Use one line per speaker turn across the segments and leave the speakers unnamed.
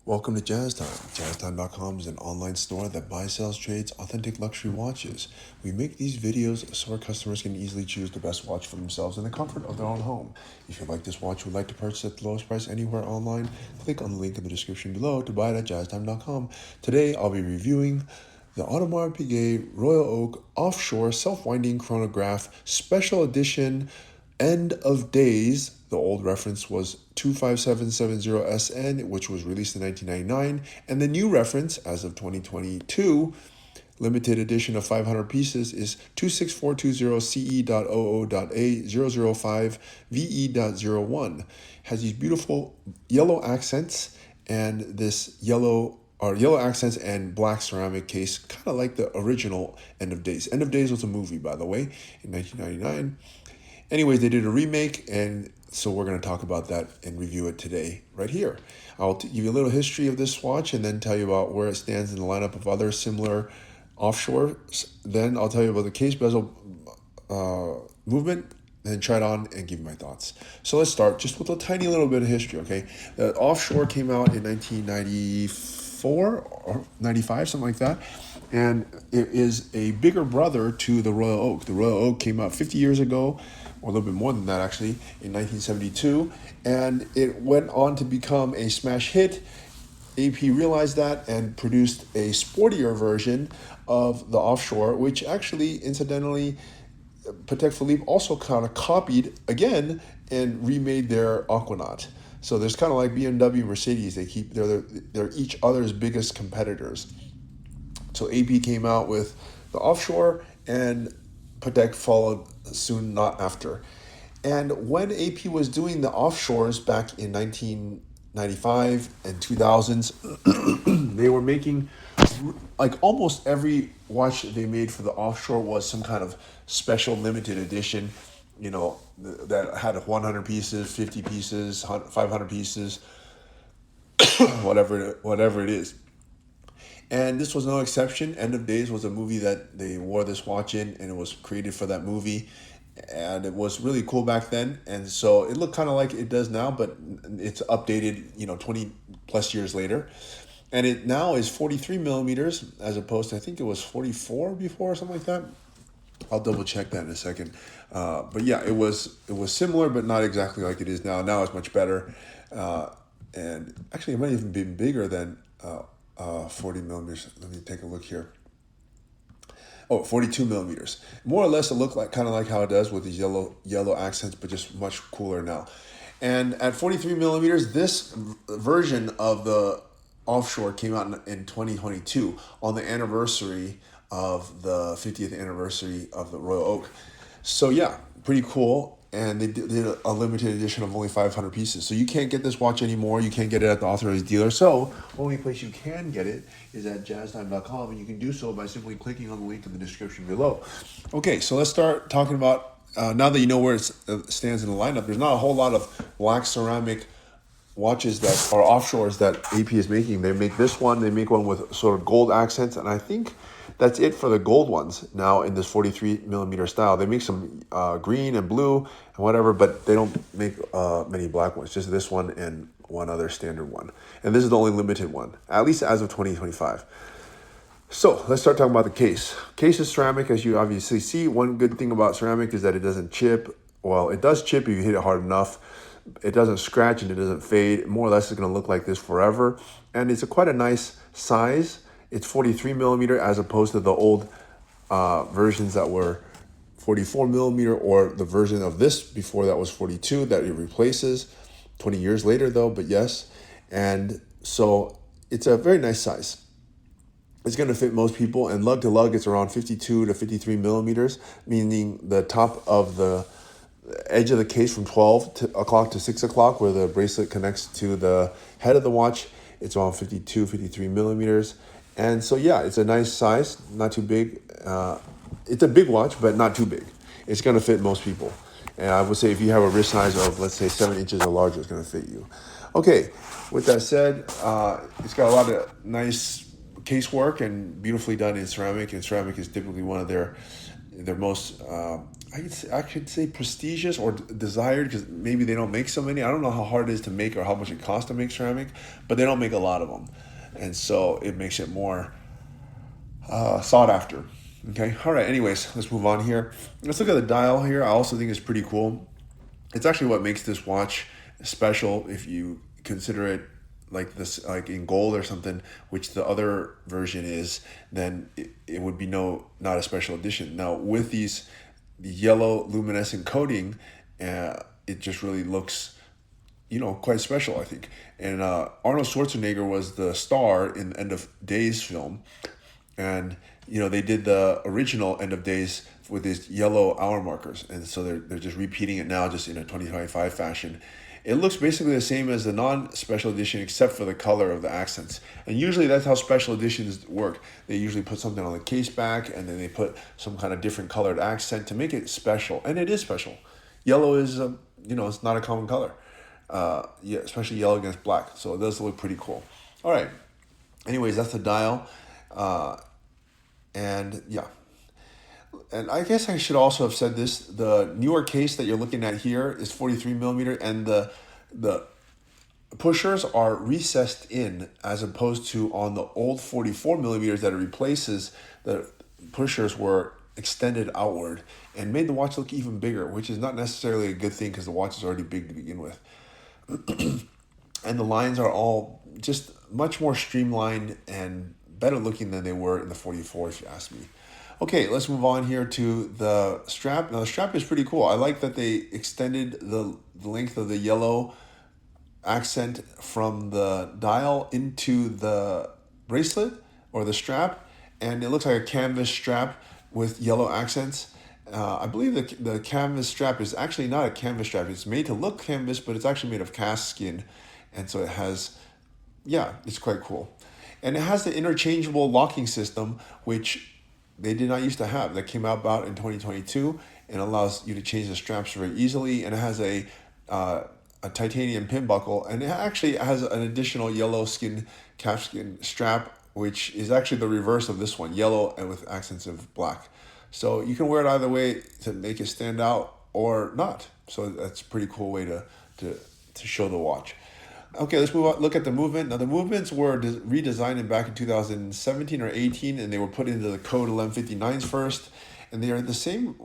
Welcome to Jazz Time. JazzTime.com is an online store that buys, sells, trades authentic luxury watches. We make these videos so our customers can easily choose the best watch for themselves in the comfort of their own home. If you like this watch and would like to purchase at the lowest price anywhere online, click on the link in the description below to buy it at JazzTime.com. Today, I'll be reviewing the Audemars Piguet Royal Oak Offshore Self-Winding Chronograph Special Edition End of Days. The old reference was 25770SN, which was released in 1999, and the new reference, as of 2022, limited edition of 500 pieces, is 26420CE.OO.A005VE.01. Has these beautiful yellow accents and this yellow accents and black ceramic case, kind of like the original End of Days. End of Days was a movie, by the way, in 1999. Anyways, they did a remake, and so we're going to talk about that and review it today right here. I'll give you a little history of this watch and then tell you about where it stands in the lineup of other similar offshores. Then I'll tell you about the case bezel movement, then try it on and give you my thoughts. So let's start just with a tiny little bit of history, okay? The Offshore came out in 1994 or 95, something like that. And it is a bigger brother to the Royal Oak. The Royal Oak came out 50 years ago, or a little bit more than that actually, in 1972, and it went on to become a smash hit. AP realized that and produced a sportier version of the Offshore, which actually, incidentally, Patek Philippe also kind of copied again and remade their Aquanaut. So there's kind of like BMW, Mercedes. They're each other's biggest competitors. So AP came out with the Offshore, and Patek followed soon not after. And when AP was doing the Offshores back in 1995 and 2000s, they were making, like, almost every watch they made for the Offshore was some kind of special limited edition, you know, that had 100 pieces, 50 pieces, 500 pieces, whatever it is. And this was no exception. End of Days was a movie that they wore this watch in, and it was created for that movie. And it was really cool back then. And so it looked kind of like it does now, but it's updated, 20 plus years later. And it now is 43 millimeters as opposed to, I think it was 44 before or something like that. I'll double check that in a second. But yeah, it was similar, but not exactly like it is now. Now it's much better. And actually, it might even be bigger than 40 millimeters. Let me take a look here. 42 millimeters. More or less, it looked kind of like how it does with these yellow accents, but just much cooler now. And at 43 millimeters, this version of the Offshore came out in 2022 on the anniversary of the 50th anniversary of the Royal Oak. So yeah, pretty cool. And they did a limited edition of only 500 pieces. So you can't get this watch anymore. You can't get it at the authorized dealer. So the only place you can get it is at jazztime.com, and you can do so by simply clicking on the link in the description below. Okay, so let's start talking about, now that you know where it stands in the lineup, there's not a whole lot of black ceramic watches that are Offshores that AP is making. They make this one, they make one with sort of gold accents, and I think that's it for the gold ones now in this 43 millimeter style. They make some green and blue and whatever, but they don't make many black ones, just this one and one other standard one. And this is the only limited one, at least as of 2025. So let's start talking about the case. Case is ceramic, as you obviously see. One good thing about ceramic is that it doesn't chip. Well, it does chip if you hit it hard enough. It doesn't scratch and it doesn't fade. More or less, it's going to look like this forever. And it's quite a nice size. It's 43 millimeter as opposed to the old versions that were 44 millimeter, or the version of this before that was 42 that it replaces 20 years later though, but yes. And so it's a very nice size. It's going to fit most people, and lug to lug it's around 52 to 53 millimeters, meaning the top of the edge of the case from 12 o'clock to 6 o'clock where the bracelet connects to the head of the watch, it's around 52, 53 millimeters. And so, yeah, it's a nice size, not too big. It's a big watch, but not too big. It's going to fit most people. And I would say if you have a wrist size of, let's say, 7 inches or larger, it's going to fit you. Okay, with that said, it's got a lot of nice casework and beautifully done in ceramic. And ceramic is typically one of their most, I could say prestigious or desired, because maybe they don't make so many. I don't know how hard it is to make or how much it costs to make ceramic, but they don't make a lot of them. And so it makes it more sought after. Okay, all right, anyways, let's move on here. Let's look at the dial here. I also think it's pretty cool. It's actually what makes this watch special if you consider it like this, like in gold or something, which the other version is, then it would be not a special edition. Now with the yellow luminescent coating, it just really looks, quite special, I think. And Arnold Schwarzenegger was the star in the End of Days film, and they did the original End of Days with these yellow hour markers, and so they're just repeating it now, just in a 2025 fashion. It looks basically the same as the non-special edition, except for the color of the accents. And usually that's how special editions work. They usually put something on the case back, and then they put some kind of different colored accent to make it special. And it is special. Yellow is, it's not a common color. Yeah, especially yellow against black. So it does look pretty cool. All right. Anyways, that's the dial. And yeah. And I guess I should also have said this. The newer case that you're looking at here is 43 millimeter, and the pushers are recessed in, as opposed to on the old 44 millimeters that it replaces. The pushers were extended outward and made the watch look even bigger, which is not necessarily a good thing because the watch is already big to begin with. And the lines are all just much more streamlined and better looking than they were in the 44, if you ask me. Okay, let's move on here to the strap. Now the strap is pretty cool. I like that they extended the length of the yellow accent from the dial into the bracelet or the strap, and it looks like a canvas strap with yellow accents. I believe the canvas strap is actually not a canvas strap. It's made to look canvas, but it's actually made of cast skin, and so it has, it's quite cool. And it has the interchangeable locking system, which they did not used to have. That came out in 2022 and allows you to change the straps very easily. And it has a titanium pin buckle, and it actually has an additional yellow calf skin strap, which is actually the reverse of this one, yellow and with accents of black. So you can wear it either way to make it stand out or not. So that's a pretty cool way to show the watch. Okay, let's move on. Look at the movement. Now the movements were redesigned back in 2017 or 18, and they were put into the code 1159s first. And they are the same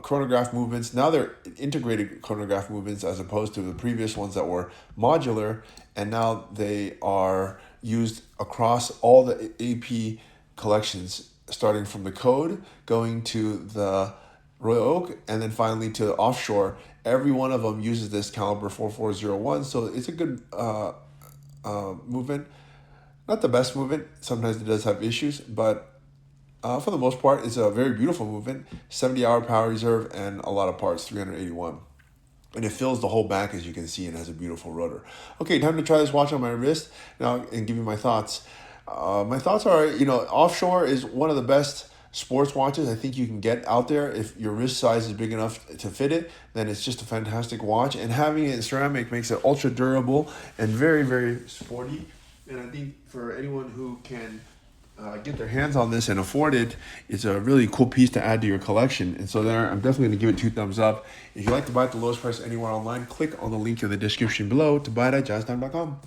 chronograph movements. Now they're integrated chronograph movements, as opposed to the previous ones that were modular. And now they are used across all the AP collections, starting from the code, going to the Royal Oak, and then finally to the Offshore. Every one of them uses this caliber 4401, so it's a good movement. Not the best movement. Sometimes it does have issues, but for the most part, it's a very beautiful movement. 70-hour power reserve and a lot of parts, 381. And it fills the whole back, as you can see, and has a beautiful rotor. Okay, time to try this watch on my wrist now and give you my thoughts. My thoughts are, Offshore is one of the best sports watches I think you can get out there. If your wrist size is big enough to fit it, then it's just a fantastic watch. And having it in ceramic makes it ultra durable and very, very sporty. And I think for anyone who can get their hands on this and afford it, it's a really cool piece to add to your collection. And so there, I'm definitely going to give it 2 thumbs up. If you'd like to buy it at the lowest price anywhere online, click on the link in the description below to buy it at jazztime.com.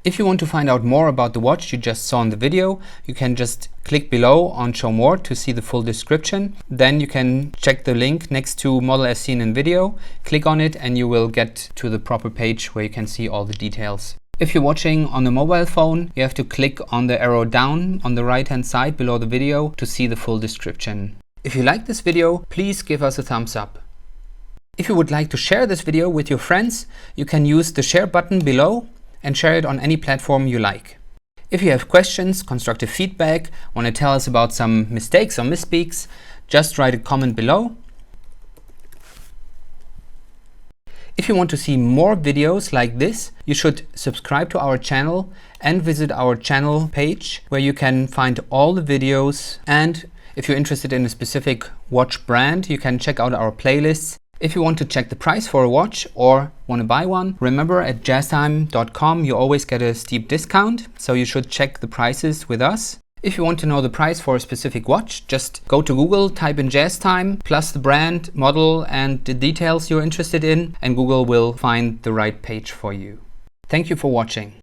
If you want to find out more about the watch you just saw in the video, you can just click below on Show More to see the full description. Then you can check the link next to model as seen in video, click on it, and you will get to the proper page where you can see all the details. If you're watching on a mobile phone, you have to click on the arrow down on the right hand side below the video to see the full description. If you like this video, please give us a thumbs up. If you would like to share this video with your friends, you can use the share button below and share it on any platform you like. If you have questions, constructive feedback, want to tell us about some mistakes or misspeaks, just write a comment below. If you want to see more videos like this, you should subscribe to our channel and visit our channel page where you can find all the videos. And if you're interested in a specific watch brand, you can check out our playlists. If you want to check the price for a watch or want to buy one, remember at jazztime.com you always get a steep discount, so you should check the prices with us. If you want to know the price for a specific watch, just go to Google, type in jazz time, plus the brand, model, and the details you're interested in, and Google will find the right page for you. Thank you for watching.